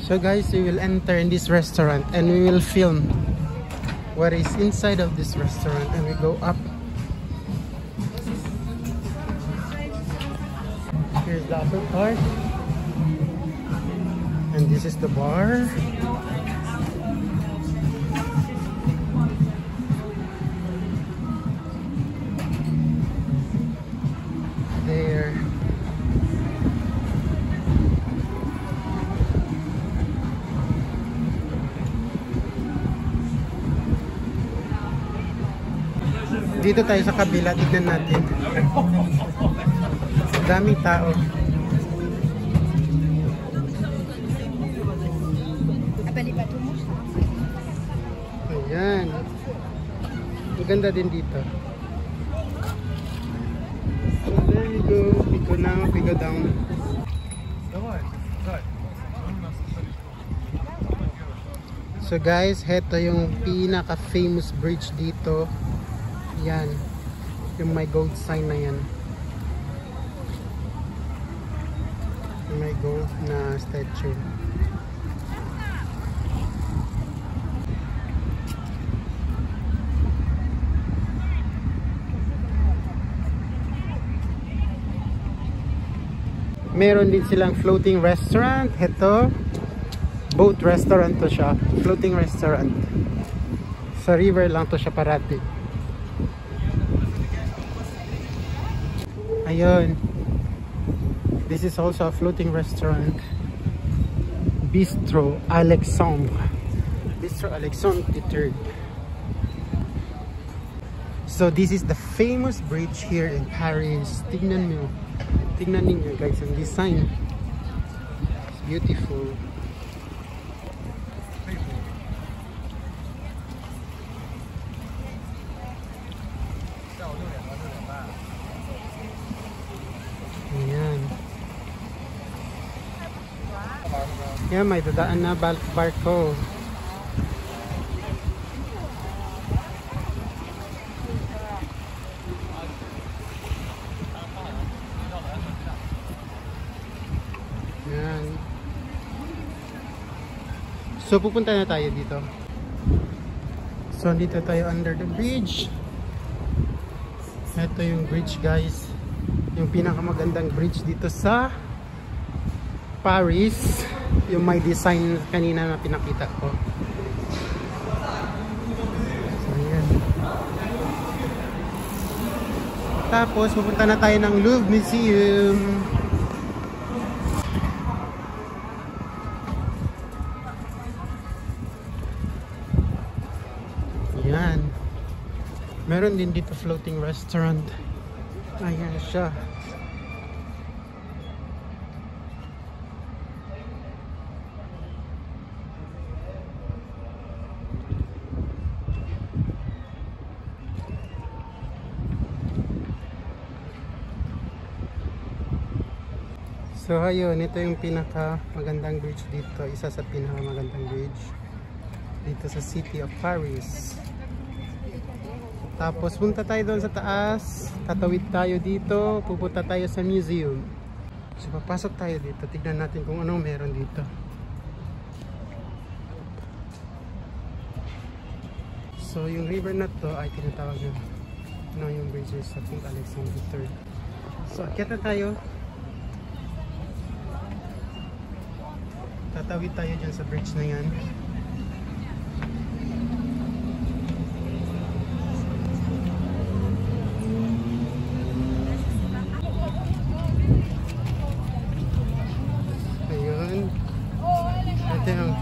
So guys, we will enter in this restaurant and we will film what is inside of this restaurant, and we go up. Here's the upper part, and this is the bar. There. Dito tayo sa kabila, tignan natin. Daming tao. Ayan. Maganda din dito. So there you go. We go now, we go down. So guys, heto yung pinaka-famous bridge dito. Yan, yung may gold sign na yan, yung may gold na statue. Meron din silang floating restaurant. Ito, boat restaurant to siya, floating restaurant. Sa river lang to siya parati. Ayun. This is also a floating restaurant. Bistro Alexandre. Bistro Alexandre III. So this is the famous bridge here in Paris. Tignan nyo. Tignan ninyo guys ang design. It's beautiful. Ayan. Yan, may dadaan na barko. Yan. So pupunta na tayo dito. So dito tayo under the bridge. Ito yung bridge guys. Yung pinakamagandang bridge dito sa Paris, yung may design kanina na pinakita ko. So ayan. Tapos pupunta na tayo ng Louvre Museum. Ayan. Meron din dito floating restaurant. Ayan siya. So ayun, ito yung pinaka magandang bridge dito. Isa sa pinaka magandang bridge dito sa City of Paris. Tapos punta tayo doon sa taas, tatawid tayo dito, pupunta tayo sa museum. So papasok tayo dito, tignan natin kung anong meron dito. So yung river na to ay tinatawag na yung bridges sa King Alexander III. So akyat na tayo. Tatawid tayo dyan sa bridge na yan.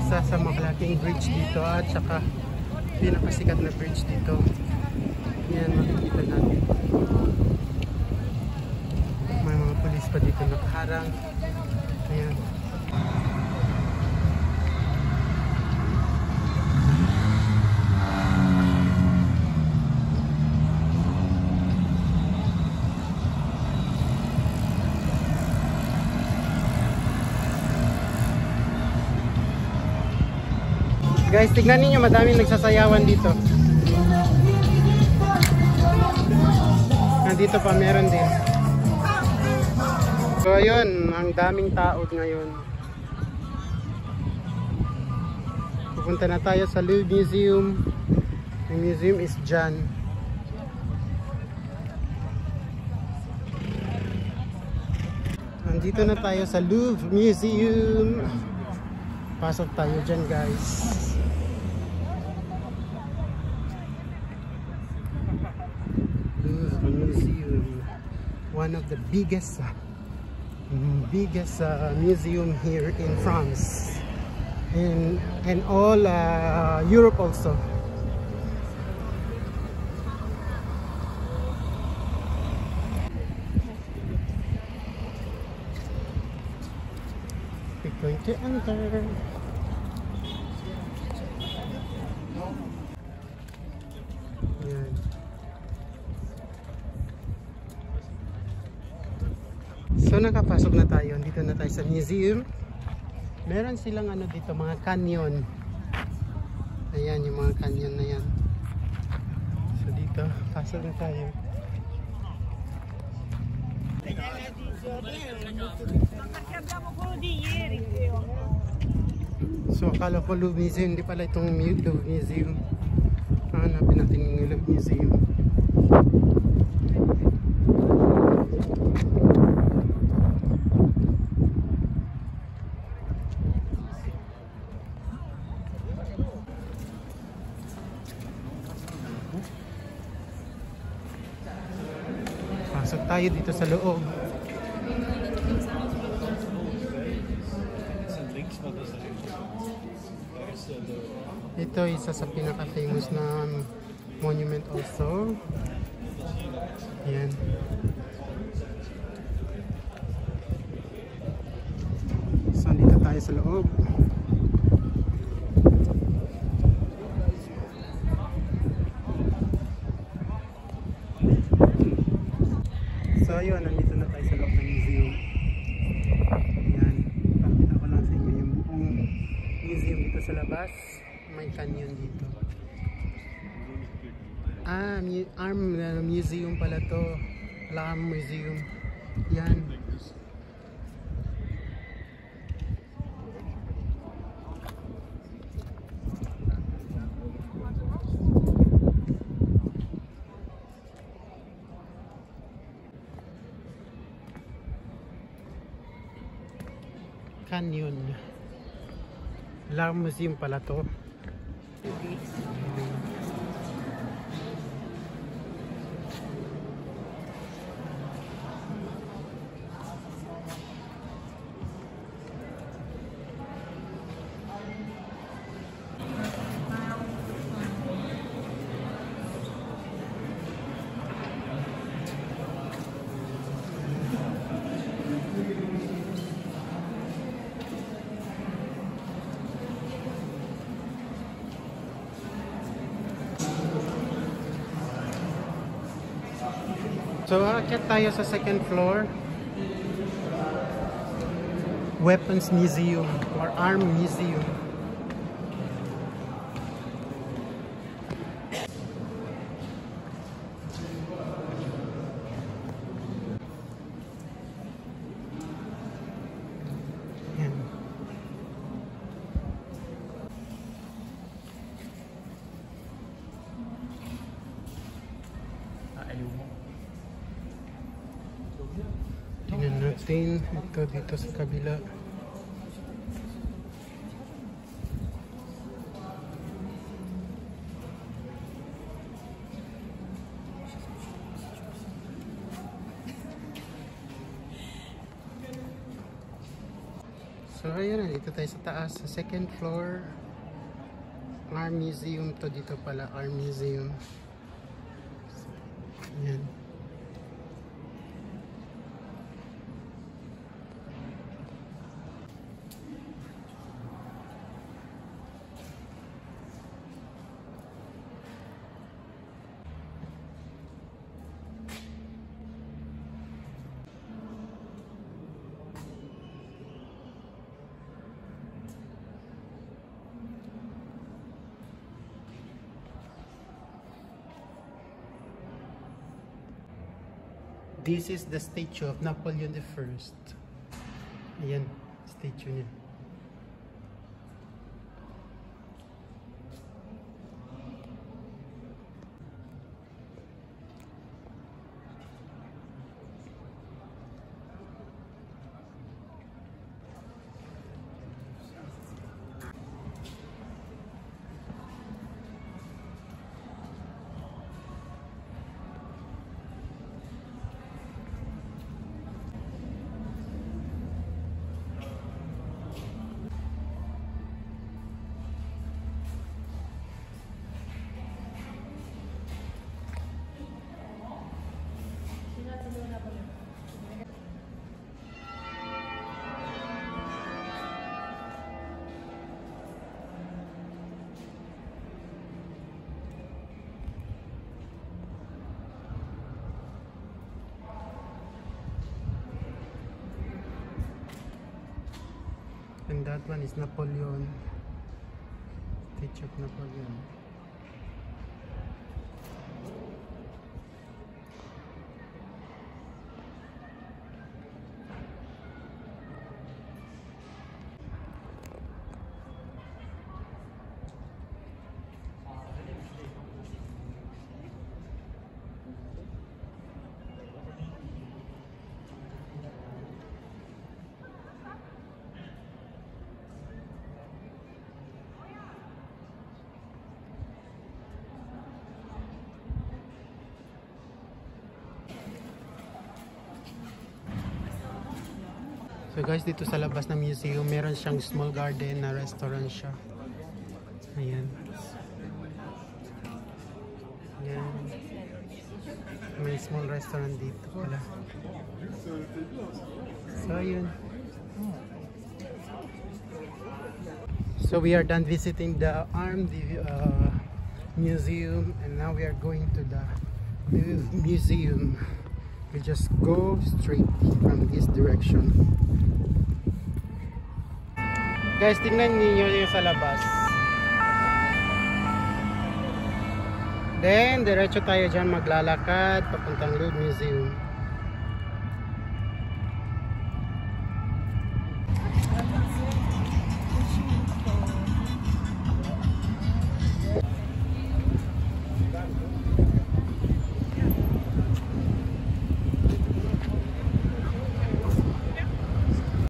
Isa sa malaking bridge dito at saka pinakasikat na bridge dito. Yan, makikita natin. May mga pulis pa dito nakaharang. Ayan. Guys, tignan niyo, madaming nagsasayawan dito. Nandito pa meron din. So ayun, ang daming tao ngayon. Papunta na tayo sa Louvre Museum. The museum is dyan. Nandito na tayo sa Louvre Museum. Pasok tayo dyan, guys. Louvre Museum. One of the biggest museum here in France. And all Europe also. We're going to enter. Yan. So nakapasok na tayo. Dito na tayo sa museum. Meron silang ano dito, mga canyon. Ayan, yung mga canyon na yan. So dito, pasok na tayo. So akala ko Louvre Museum, hindi pala itong Louvre Museum. Hanapin natin yung Louvre Museum. Pasok tayo dito sa loob. Ito isa sa pinaka-famous na monument also. Yan. So dito tayo sa loob. So ayun, nandito na tayo sa loob ng museum. Yan, pakita ko lang sa inyo yung buong museum dito sa labas. May canyon dito. Arm museum pala to. Arm museum. Yan. Canyon. Alarm Museum pala to. So, aakyat tayo sa second floor. Weapons Museum or Arm Museum. Yan. Tingnan natin ito dito sa kabila. So ayun, dito tayo sa taas, sa second floor. Arm Museum to dito pala, Arm Museum. Yan. This is the statue of Napoleon I. Ayan, statue niya. That one is Napoleon. Statue of Napoleon. So guys, dito sa labas ng museum, meron siyang small garden na restaurant siya. Ayan. Ayan. May small restaurant dito pala. So yun. So we are done visiting the armed museum, and now we are going to the museum. We just go straight from this direction. Guys, tingnan niyo yung sa labas. Then, diretso tayo dyan maglalakad papuntang Louvre Museum.